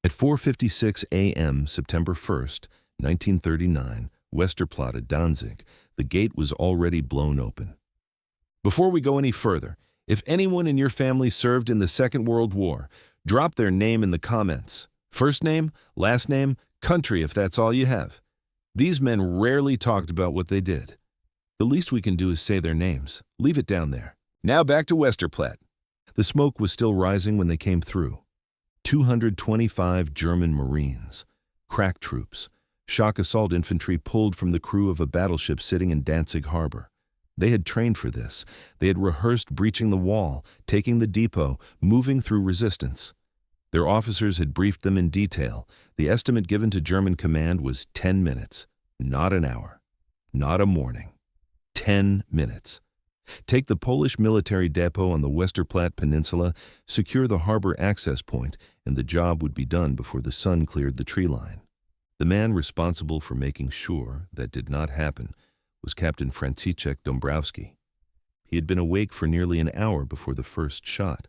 At 4:56 a.m., September 1st, 1939, Westerplatte, Danzig, the gate was already blown open. Before we go any further, if anyone in your family served in the Second World War, drop their name in the comments. First name, last name, country if that's all you have. These men rarely talked about what they did. The least we can do is say their names. Leave it down there. Now back to Westerplatte. The smoke was still rising when they came through. 225 German Marines, crack troops, shock assault infantry pulled from the crew of a battleship sitting in Danzig harbor. They had trained for this. They had rehearsed breaching the wall, taking the depot, moving through resistance. Their officers had briefed them in detail. The estimate given to German command was 10 minutes, not an hour, not a morning. 10 minutes. Take the Polish military depot on the Westerplatte Peninsula, secure the harbor access point, and the job would be done before the sun cleared the tree line. The man responsible for making sure that did not happen was Captain Franciszek Dąbrowski. He had been awake for nearly an hour before the first shot.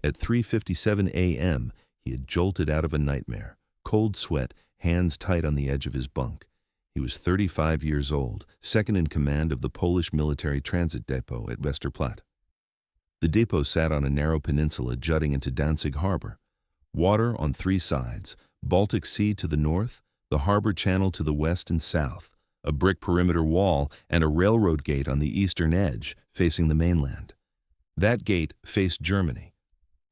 At 3:57 a.m., he had jolted out of a nightmare, cold sweat, hands tight on the edge of his bunk. He was 35 years old, second in command of the Polish military transit depot at Westerplatte. The depot sat on a narrow peninsula jutting into Danzig harbor. Water on three sides, Baltic Sea to the north, the harbor channel to the west and south, a brick perimeter wall, and a railroad gate on the eastern edge, facing the mainland. That gate faced Germany.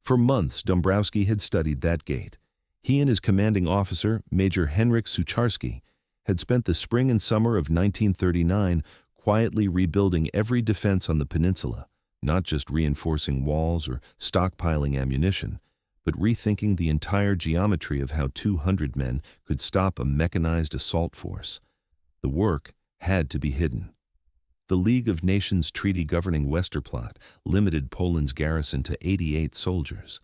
For months, Dąbrowski had studied that gate. He and his commanding officer, Major Henryk Sucharski, had spent the spring and summer of 1939 quietly rebuilding every defense on the peninsula, not just reinforcing walls or stockpiling ammunition, but rethinking the entire geometry of how 200 men could stop a mechanized assault force. The work had to be hidden. The League of Nations treaty governing Westerplatte limited Poland's garrison to 88 soldiers.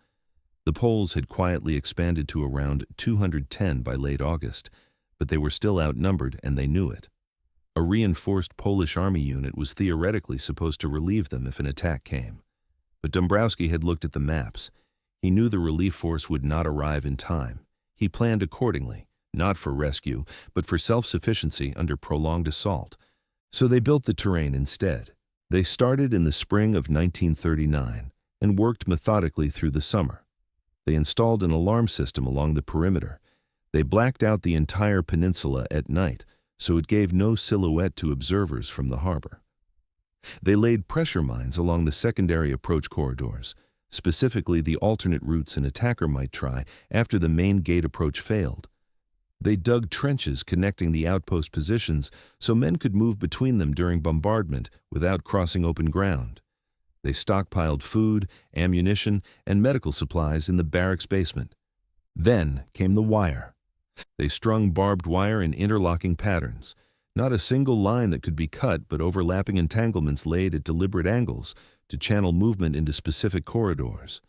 The Poles had quietly expanded to around 210 by late August, but they were still outnumbered and they knew it. A reinforced Polish army unit was theoretically supposed to relieve them if an attack came. But Dąbrowski had looked at the maps. He knew the relief force would not arrive in time. He planned accordingly, not for rescue, but for self-sufficiency under prolonged assault. So they built the terrain instead. They started in the spring of 1939 and worked methodically through the summer. They installed an alarm system along the perimeter. They blacked out the entire peninsula at night, so it gave no silhouette to observers from the harbor. They laid pressure mines along the secondary approach corridors, specifically the alternate routes an attacker might try after the main gate approach failed. They dug trenches connecting the outpost positions so men could move between them during bombardment without crossing open ground. They stockpiled food, ammunition, and medical supplies in the barracks basement. Then came the wire. They strung barbed wire in interlocking patterns, not a single line that could be cut, but overlapping entanglements laid at deliberate angles to channel movement into specific corridors.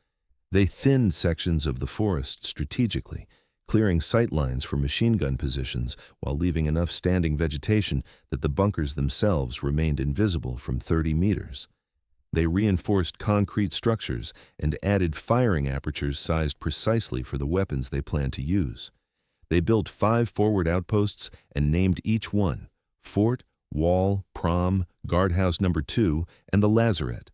They thinned sections of the forest strategically, clearing sight lines for machine gun positions while leaving enough standing vegetation that the bunkers themselves remained invisible from 30 meters. They reinforced concrete structures and added firing apertures sized precisely for the weapons they planned to use. They built 5 forward outposts and named each one Fort, Wall, Prom, Guardhouse No. 2, and the Lazaret.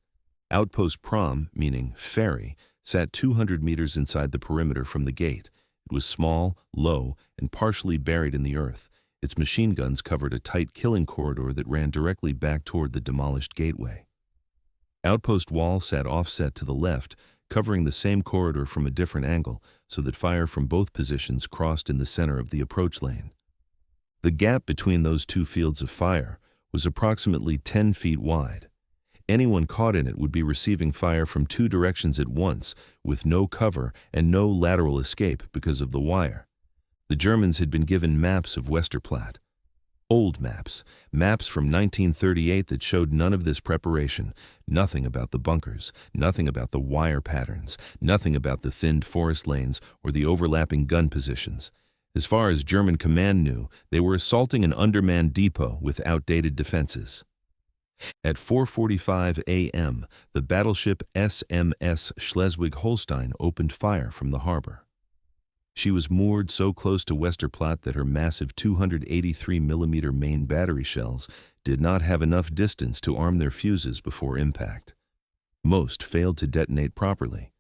Outpost Prom, meaning ferry, sat 200 meters inside the perimeter from the gate. It was small, low, and partially buried in the earth. Its machine guns covered a tight killing corridor that ran directly back toward the demolished gateway. Outpost Wall sat offset to the left, covering the same corridor from a different angle so that fire from both positions crossed in the center of the approach lane. The gap between those two fields of fire was approximately 10 feet wide. Anyone caught in it would be receiving fire from 2 directions at once, with no cover and no lateral escape because of the wire. The Germans had been given maps of Westerplatte. Old maps from 1938 that showed none of this preparation, nothing about the bunkers, nothing about the wire patterns, nothing about the thinned forest lanes or the overlapping gun positions. As far as German command knew, they were assaulting an undermanned depot with outdated defenses. At 4:45 a.m., the battleship SMS Schleswig-Holstein opened fire from the harbor. She was moored so close to Westerplatte that her massive 283mm main battery shells did not have enough distance to arm their fuses before impact. Most failed to detonate properly.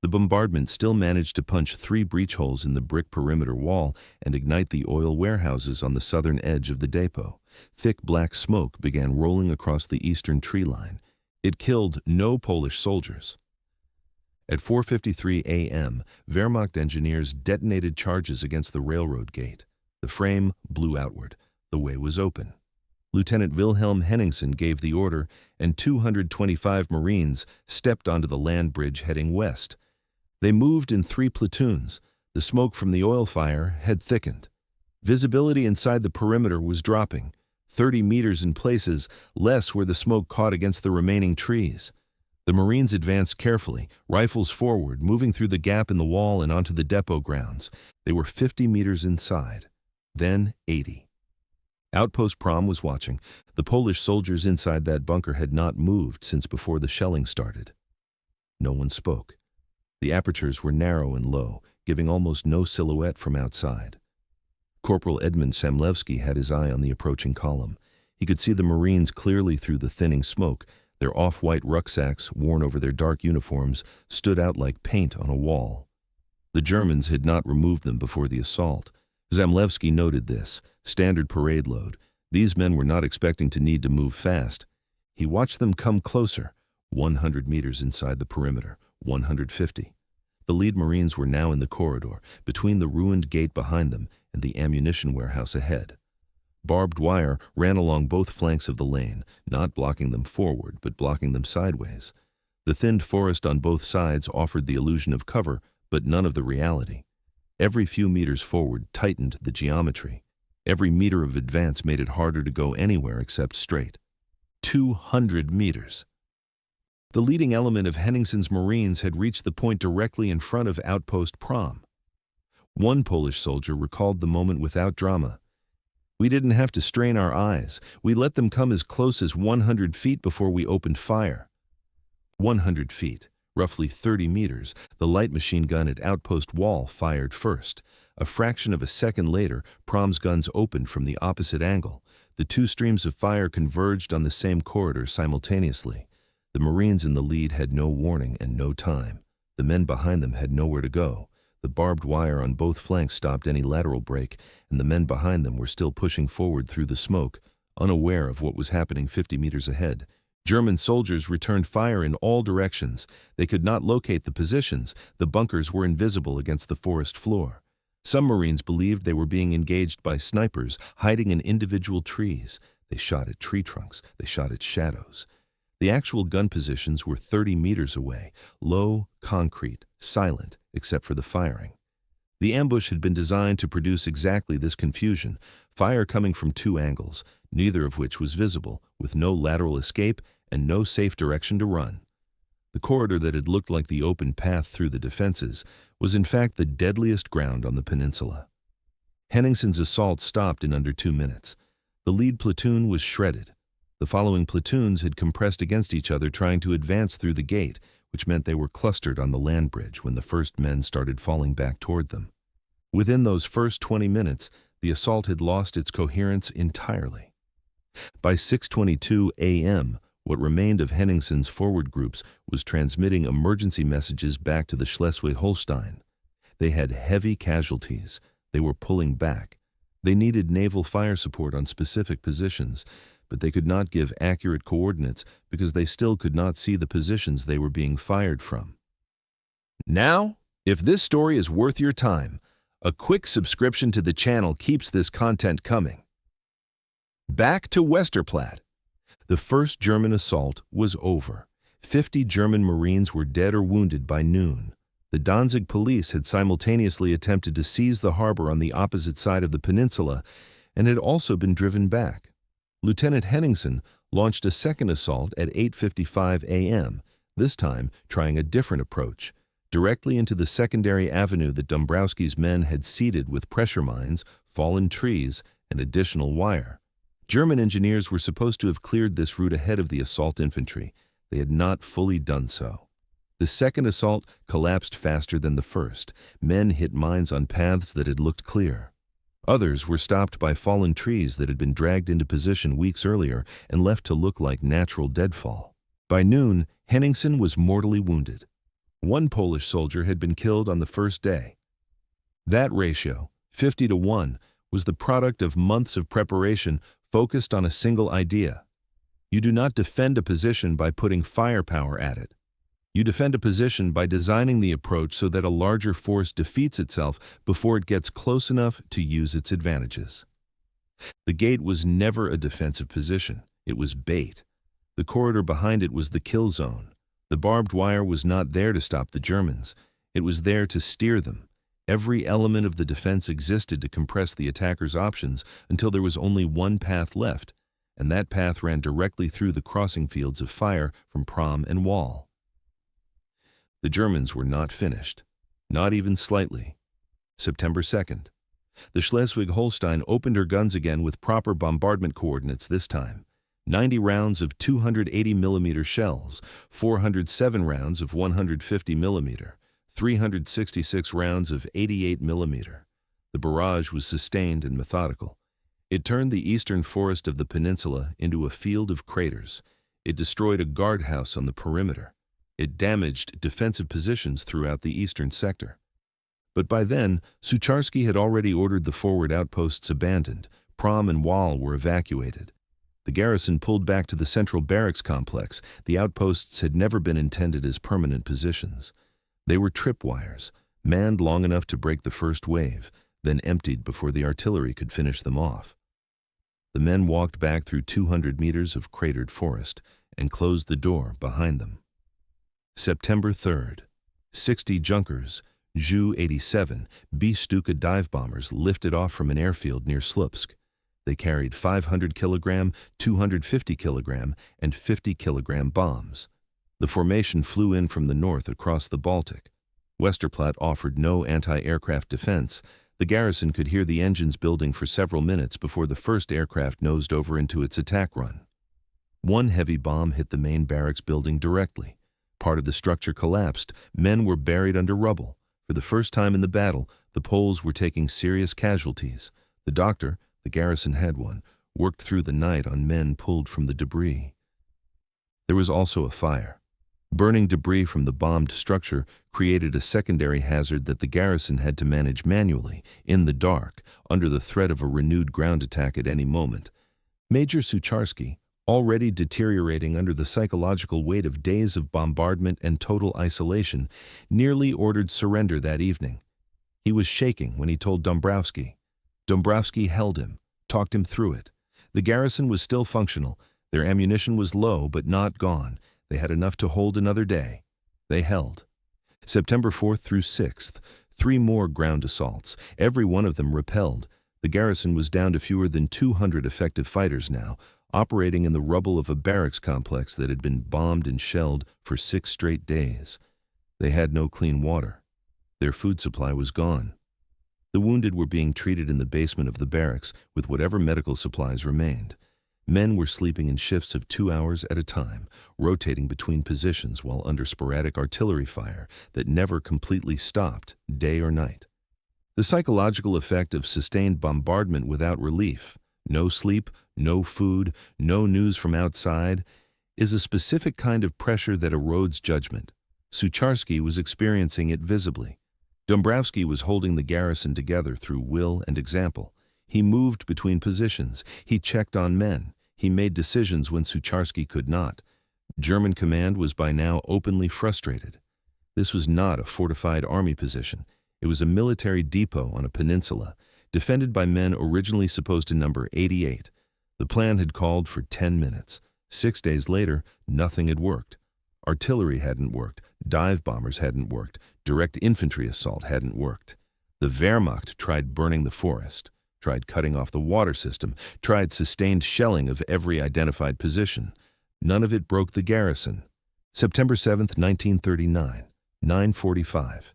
The bombardment still managed to punch 3 breach holes in the brick perimeter wall and ignite the oil warehouses on the southern edge of the depot. Thick black smoke began rolling across the eastern tree line. It killed no Polish soldiers. At 4:53 a.m., Wehrmacht engineers detonated charges against the railroad gate. The frame blew outward. The way was open. Lieutenant Wilhelm Henningsen gave the order, and 225 Marines stepped onto the land bridge heading west. They moved in 3 platoons. The smoke from the oil fire had thickened. Visibility inside the perimeter was dropping. 30 meters in places, less where the smoke caught against the remaining trees. The Marines advanced carefully, rifles forward, moving through the gap in the wall and onto the depot grounds. They were 50 meters inside, then 80. Outpost Prom was watching. The Polish soldiers inside that bunker had not moved since before the shelling started. No one spoke. The apertures were narrow and low, giving almost no silhouette from outside. Corporal Edmund Samlevsky had his eye on the approaching column. He could see the Marines clearly through the thinning smoke. Their off-white rucksacks, worn over their dark uniforms, stood out like paint on a wall. The Germans had not removed them before the assault. Samlevsky noted this. Standard parade load. These men were not expecting to need to move fast. He watched them come closer, 100 meters inside the perimeter, 150. The lead Marines were now in the corridor, between the ruined gate behind them and the ammunition warehouse ahead. Barbed wire ran along both flanks of the lane, not blocking them forward, but blocking them sideways. The thinned forest on both sides offered the illusion of cover, but none of the reality. Every few meters forward tightened the geometry. Every meter of advance made it harder to go anywhere except straight. 200 meters. The leading element of Henningsen's Marines had reached the point directly in front of Outpost Prom. One Polish soldier recalled the moment without drama. "We didn't have to strain our eyes. We let them come as close as 100 feet before we opened fire." 100 feet, roughly 30 meters, the light machine gun at Outpost Wall fired first. A fraction of a second later, Prom's guns opened from the opposite angle. The 2 streams of fire converged on the same corridor simultaneously. The Marines in the lead had no warning and no time. The men behind them had nowhere to go. The barbed wire on both flanks stopped any lateral break, and the men behind them were still pushing forward through the smoke, unaware of what was happening 50 meters ahead. German soldiers returned fire in all directions. They could not locate the positions. The bunkers were invisible against the forest floor. Some Marines believed they were being engaged by snipers hiding in individual trees. They shot at tree trunks. They shot at shadows. The actual gun positions were 30 meters away, low, concrete, silent, except for the firing. The ambush had been designed to produce exactly this confusion, fire coming from 2 angles, neither of which was visible, with no lateral escape and no safe direction to run. The corridor that had looked like the open path through the defenses was in fact the deadliest ground on the peninsula. Henningsen's assault stopped in under 2 minutes. The lead platoon was shredded. The following platoons had compressed against each other trying to advance through the gate, which meant they were clustered on the land bridge when the first men started falling back toward them. Within those first 20 minutes, the assault had lost its coherence entirely. By 6:22 a.m., what remained of Henningsen's forward groups was transmitting emergency messages back to the Schleswig-Holstein. They had heavy casualties. They were pulling back. They needed naval fire support on specific positions, but they could not give accurate coordinates because they still could not see the positions they were being fired from. Now, if this story is worth your time, a quick subscription to the channel keeps this content coming. Back to Westerplatte. The first German assault was over. 50 German Marines were dead or wounded by noon. The Danzig police had simultaneously attempted to seize the harbor on the opposite side of the peninsula and had also been driven back. Lieutenant Henningsen launched a second assault at 8:55 a.m., this time trying a different approach, directly into the secondary avenue that Dombrowski's men had seeded with pressure mines, fallen trees, and additional wire. German engineers were supposed to have cleared this route ahead of the assault infantry. They had not fully done so. The second assault collapsed faster than the first. Men hit mines on paths that had looked clear. Others were stopped by fallen trees that had been dragged into position weeks earlier and left to look like natural deadfall. By noon, Henningsen was mortally wounded. One Polish soldier had been killed on the first day. That ratio, 50-1, was the product of months of preparation focused on a single idea. You do not defend a position by putting firepower at it. You defend a position by designing the approach so that a larger force defeats itself before it gets close enough to use its advantages. The gate was never a defensive position. It was bait. The corridor behind it was the kill zone. The barbed wire was not there to stop the Germans. It was there to steer them. Every element of the defense existed to compress the attacker's options until there was only one path left, and that path ran directly through the crossing fields of fire from Prom and Wall. The Germans were not finished, not even slightly. September 2nd. The Schleswig-Holstein opened her guns again with proper bombardment coordinates this time. 90 rounds of 280 mm shells, 407 rounds of 150 mm, 366 rounds of 88 mm. The barrage was sustained and methodical. It turned the eastern forest of the peninsula into a field of craters. It destroyed a guardhouse on the perimeter. It damaged defensive positions throughout the eastern sector. But by then, Sucharski had already ordered the forward outposts abandoned. Prom and Wall were evacuated. The garrison pulled back to the central barracks complex. The outposts had never been intended as permanent positions. They were tripwires, manned long enough to break the first wave, then emptied before the artillery could finish them off. The men walked back through 200 meters of cratered forest and closed the door behind them. September 3rd. 60 Junkers, Ju-87, B-Stuka dive bombers lifted off from an airfield near Slupsk. They carried 500 kilogram, 250 kilogram, and 50 kilogram bombs. The formation flew in from the north across the Baltic. Westerplatte offered no anti-aircraft defense. The garrison could hear the engines building for several minutes before the first aircraft nosed over into its attack run. One heavy bomb hit the main barracks building directly. Part of the structure collapsed. Men were buried under rubble. For the first time in the battle, the Poles were taking serious casualties. The doctor, the garrison had one, worked through the night on men pulled from the debris. There was also a fire. Burning debris from the bombed structure created a secondary hazard that the garrison had to manage manually, in the dark, under the threat of a renewed ground attack at any moment. Major Sucharski, already deteriorating under the psychological weight of days of bombardment and total isolation, nearly ordered surrender that evening. He was shaking when he told Dombrowski. Dombrowski held him, talked him through it. The garrison was still functional. Their ammunition was low but not gone. They had enough to hold another day. They held. September 4th through 6th, 3 more ground assaults, every one of them repelled. The garrison was down to fewer than 200 effective fighters now, operating in the rubble of a barracks complex that had been bombed and shelled for 6 straight days. They had no clean water. Their food supply was gone. The wounded were being treated in the basement of the barracks with whatever medical supplies remained. Men were sleeping in shifts of 2 hours at a time, rotating between positions while under sporadic artillery fire that never completely stopped, day or night. The psychological effect of sustained bombardment without relief, no sleep, no food, no news from outside, is a specific kind of pressure that erodes judgment. Sucharski was experiencing it visibly. Dombrowski was holding the garrison together through will and example. He moved between positions. He checked on men. He made decisions when Sucharski could not. German command was by now openly frustrated. This was not a fortified army position. It was a military depot on a peninsula, defended by men originally supposed to number 88. The plan had called for 10 minutes. 6 days later, nothing had worked. Artillery hadn't worked. Dive bombers hadn't worked. Direct infantry assault hadn't worked. The Wehrmacht tried burning the forest, tried cutting off the water system, tried sustained shelling of every identified position. None of it broke the garrison. September 7th, 1939, 9:45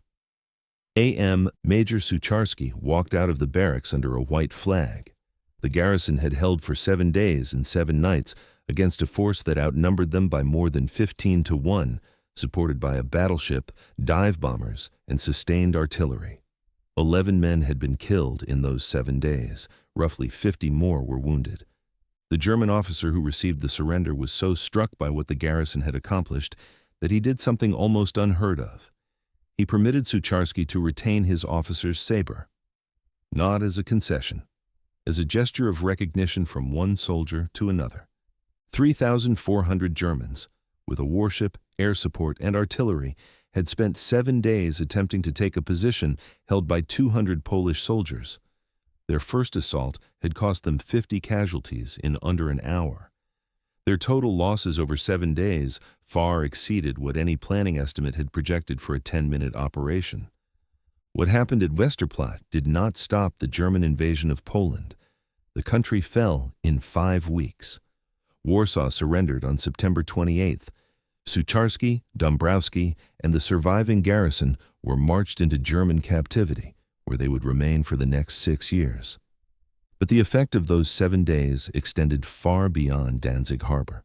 a.m., Major Sucharski walked out of the barracks under a white flag. The garrison had held for 7 days and 7 nights against a force that outnumbered them by more than 15-1. supported by a battleship, dive bombers, and sustained artillery. 11 men had been killed in those 7 days. Roughly 50 more were wounded. The German officer who received the surrender was so struck by what the garrison had accomplished that he did something almost unheard of. He permitted Sucharski to retain his officer's saber. Not as a concession, as a gesture of recognition from one soldier to another. 3,400 Germans, with a warship, air support, and artillery, had spent 7 days attempting to take a position held by 200 Polish soldiers. Their first assault had cost them 50 casualties in under an hour. Their total losses over 7 days far exceeded what any planning estimate had projected for a 10-minute operation. What happened at Westerplatte did not stop the German invasion of Poland. The country fell in 5 weeks. Warsaw surrendered on September 28th. Sucharski, Dąbrowski, and the surviving garrison were marched into German captivity, where they would remain for the next 6 years. But the effect of those 7 days extended far beyond Danzig harbor.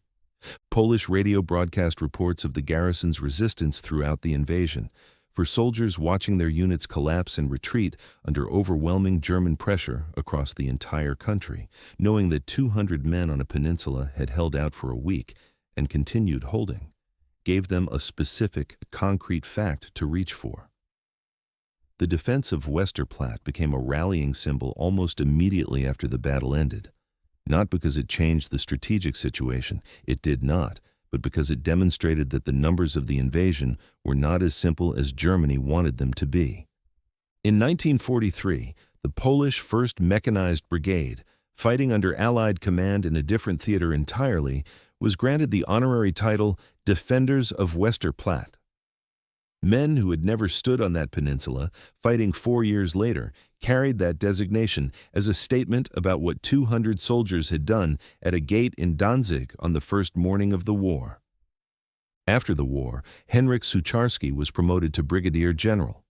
Polish radio broadcast reports of the garrison's resistance throughout the invasion, for soldiers watching their units collapse and retreat under overwhelming German pressure across the entire country, knowing that 200 men on a peninsula had held out for a week and continued holding, gave them a specific, concrete fact to reach for. The defense of Westerplatte became a rallying symbol almost immediately after the battle ended, not because it changed the strategic situation, it did not, but because it demonstrated that the numbers of the invasion were not as simple as Germany wanted them to be. In 1943, the Polish 1st Mechanized Brigade, fighting under Allied command in a different theater entirely, was granted the honorary title Defenders of Westerplatte. Men who had never stood on that peninsula, fighting 4 years later, carried that designation as a statement about what 200 soldiers had done at a gate in Danzig on the first morning of the war. After the war, Henryk Sucharski was promoted to brigadier general.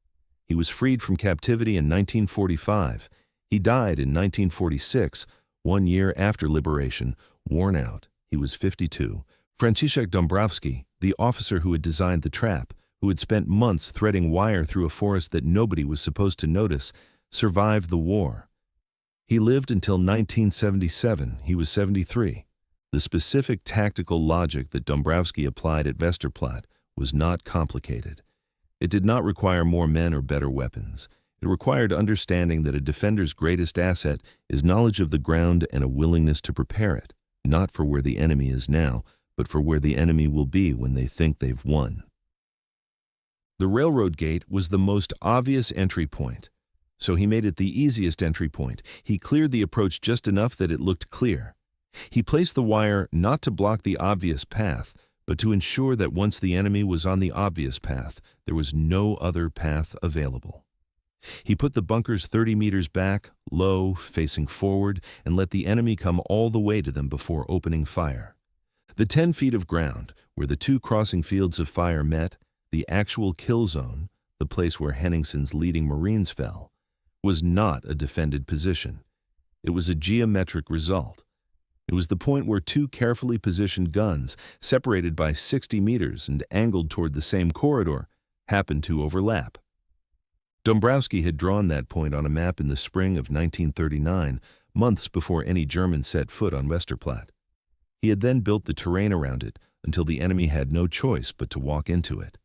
He was freed from captivity in 1945. He died in 1946, 1 year after liberation, worn out. He was 52. Franciszek Dąbrowski, the officer who had designed the trap, who had spent months threading wire through a forest that nobody was supposed to notice, survived the war. He lived until 1977. He was 73. The specific tactical logic that Dąbrowski applied at Westerplatte was not complicated. It did not require more men or better weapons. It required understanding that a defender's greatest asset is knowledge of the ground and a willingness to prepare it, not for where the enemy is now, but for where the enemy will be when they think they've won. The railroad gate was the most obvious entry point, so he made it the easiest entry point. He cleared the approach just enough that it looked clear. He placed the wire not to block the obvious path, but to ensure that once the enemy was on the obvious path, there was no other path available. He put the bunkers 30 meters back, low, facing forward, and let the enemy come all the way to them before opening fire. The 10 feet of ground, where the 2 crossing fields of fire met, the actual kill zone, the place where Henningsen's leading Marines fell, was not a defended position. It was a geometric result. It was the point where 2 carefully positioned guns, separated by 60 meters and angled toward the same corridor, happened to overlap. Dąbrowski had drawn that point on a map in the spring of 1939, months before any German set foot on Westerplatte. He had then built the terrain around it until the enemy had no choice but to walk into it.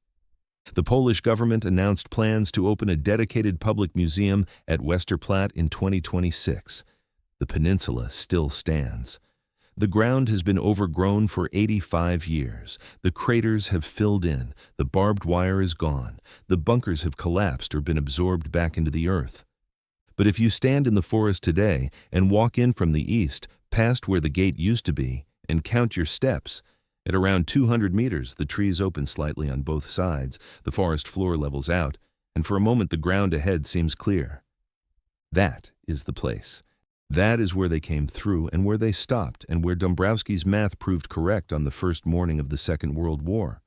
The Polish government announced plans to open a dedicated public museum at Westerplatte in 2026. The peninsula still stands. The ground has been overgrown for 85 years. The craters have filled in. The barbed wire is gone. The bunkers have collapsed or been absorbed back into the earth. But if you stand in the forest today and walk in from the east, past where the gate used to be, and count your steps, at around 200 meters, the trees open slightly on both sides, the forest floor levels out, and for a moment the ground ahead seems clear. That is the place. That is where they came through and where they stopped and where Dąbrowski's math proved correct on the first morning of the Second World War.